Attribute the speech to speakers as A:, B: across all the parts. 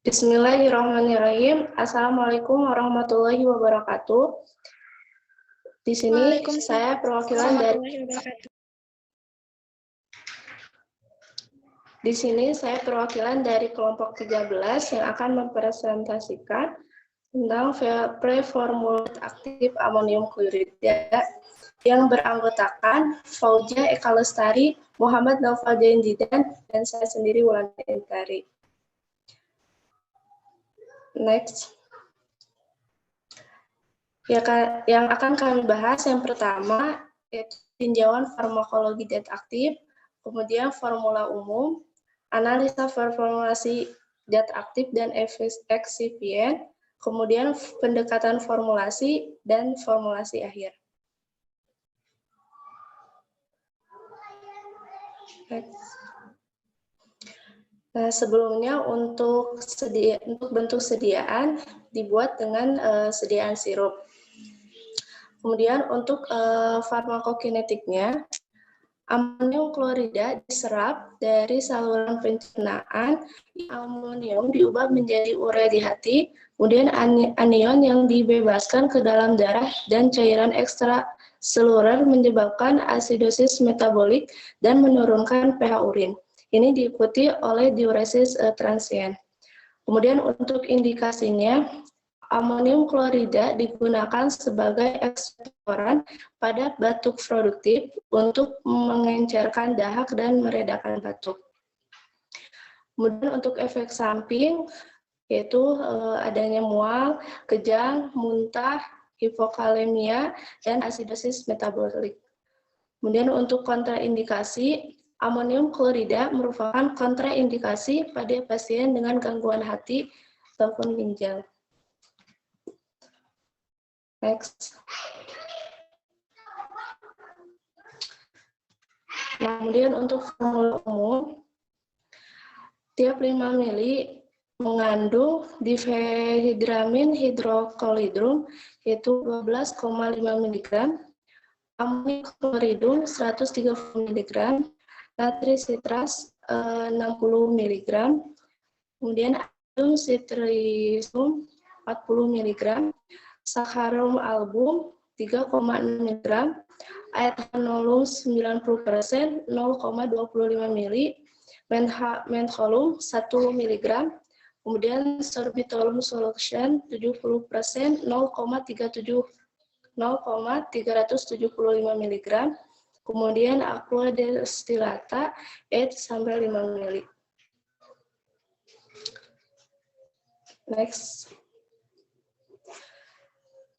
A: Bismillahirrahmanirrahim. Assalamualaikum warahmatullahi wabarakatuh. Di sini saya perwakilan dari kelompok 13 yang akan mempresentasikan tentang preformulated aktif amonium klorida yang beranggotakan Fauzia Eka Lestari, Muhammad Naufal Janjidan, dan saya sendiri Wulandari Intari. Next. Ya, yang akan kami bahas yang pertama yaitu tinjauan farmakologi zat aktif, kemudian formula umum, analisa formulasi zat aktif dan eksipien, kemudian pendekatan formulasi dan formulasi akhir. Nah, sebelumnya untuk bentuk sediaan dibuat dengan sediaan sirup. Kemudian untuk farmakokinetiknya, amonium klorida diserap dari saluran pencernaan, amonium diubah menjadi urea di hati, kemudian anion yang dibebaskan ke dalam darah dan cairan ekstraseluler menyebabkan asidosis metabolik dan menurunkan pH urin. Ini diikuti oleh diuresis transien. Kemudian untuk indikasinya, amonium klorida digunakan sebagai ekspektoran pada batuk produktif untuk mengencerkan dahak dan meredakan batuk. Kemudian untuk efek samping, yaitu adanya mual, kejang, muntah, hipokalemia, dan asidosis metabolik. Kemudian untuk kontraindikasi, amonium klorida merupakan kontraindikasi pada pasien dengan gangguan hati ataupun ginjal. Next. Nah, kemudian untuk formula umum, tiap 5 mili mengandung difehidramin hidrokolidrum yaitu 12,5 mg, amonium kloridum 130 mg, natri sitras 60 mg, kemudian amonium citrisum 40 mg, saccharum album 3,6 mg, aethanolol 90% 0,25 ml, mentholum 1 mg, kemudian sorbitolum solution 70% 0,375 mg, kemudian aqua destillata 8-5 ml. Next.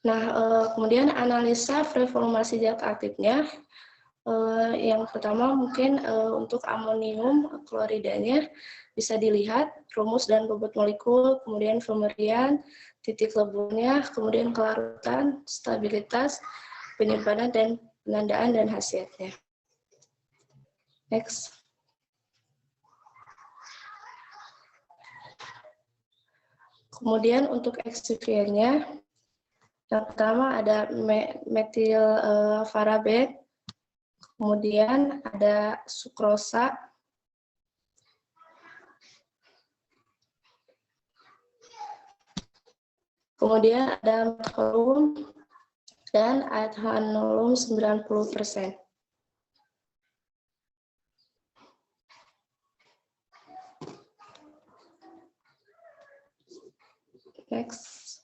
A: Nah, kemudian analisa preformulasi zat aktifnya. Yang pertama mungkin untuk amonium kloridanya bisa dilihat rumus dan bobot molekul, kemudian pemberian, titik leburnya, kemudian kelarutan, stabilitas, penyimpanan dan penandaan dan khasiatnya. Next. Kemudian untuk eksipiennya, yang pertama ada metil varabet, kemudian ada sukrosa, kemudian ada metholum dan aethanolol 90%. Next.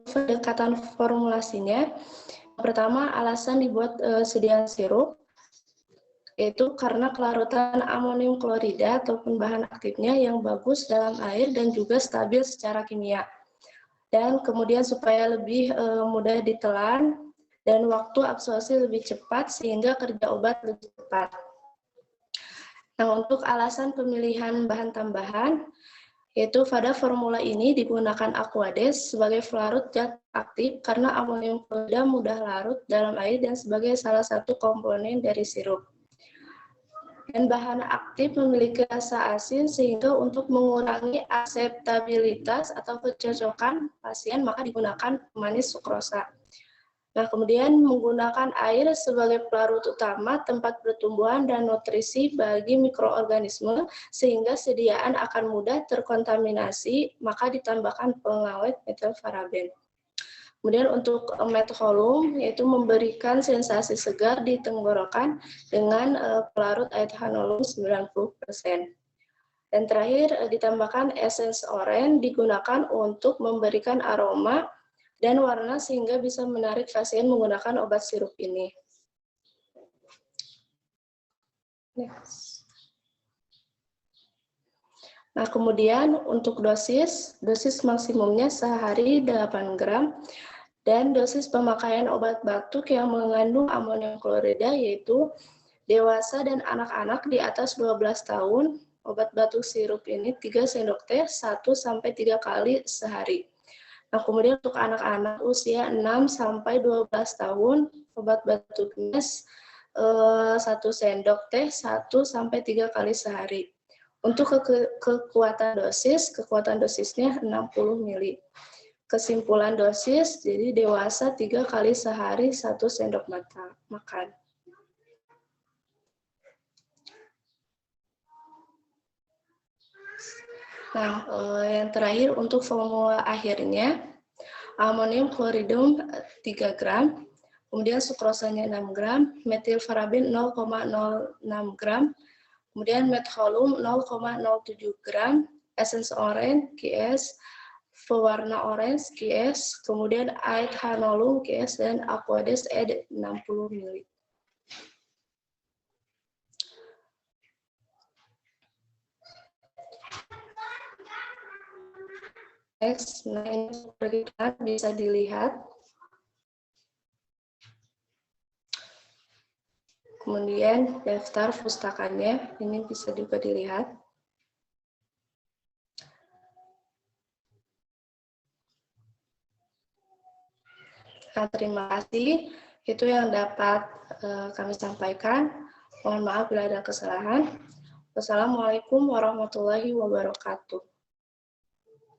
A: Pendekatan formulasinya, pertama alasan dibuat sediaan sirup, yaitu karena kelarutan amonium klorida ataupun bahan aktifnya yang bagus dalam air dan juga stabil secara kimia. Dan kemudian supaya lebih mudah ditelan dan waktu absorpsi lebih cepat sehingga kerja obat lebih cepat. Nah, untuk alasan pemilihan bahan tambahan, yaitu pada formula ini digunakan Aquades sebagai pelarut zat aktif karena amonium klorida mudah larut dalam air dan sebagai salah satu komponen dari sirup. Dan bahan aktif memiliki rasa asin sehingga untuk mengurangi akseptabilitas atau kecocokan pasien maka digunakan pemanis sukrosa. Nah, kemudian menggunakan air sebagai pelarut utama tempat pertumbuhan dan nutrisi bagi mikroorganisme sehingga sediaan akan mudah terkontaminasi, maka ditambahkan pengawet metilparaben. Kemudian untuk metholum yaitu memberikan sensasi segar di tenggorokan dengan pelarut etanolum 90%. Dan terakhir ditambahkan essence orange digunakan untuk memberikan aroma dan warna sehingga bisa menarik pasien menggunakan obat sirup ini. Next. Nah, kemudian untuk dosis maksimumnya sehari 8 gram, dan dosis pemakaian obat batuk yang mengandung amonium klorida yaitu dewasa dan anak-anak di atas 12 tahun, obat batuk sirup ini 3 sendok teh 1-3 kali sehari. Nah, kemudian untuk anak-anak usia 6-12 tahun, obat batuknya 1 sendok teh 1-3 kali sehari. Untuk kekuatan dosisnya 60 ml. Kesimpulan dosis, jadi dewasa 3 kali sehari 1 sendok makan. Nah, yang terakhir untuk formula akhirnya, amonium kloridum 3 gram, kemudian sukrosanya 6 gram, metilparaben 0,06 gram, kemudian metholum 0,07 gram, essence orange GS, pewarna orange GS, kemudian etanolum GS, dan aqueous ed 60 ml. Next, nah ini bisa dilihat. Kemudian daftar pustakanya, ini bisa juga dilihat. Nah, terima kasih. Itu yang dapat kami sampaikan. Mohon maaf bila ada kesalahan. Wassalamualaikum warahmatullahi wabarakatuh.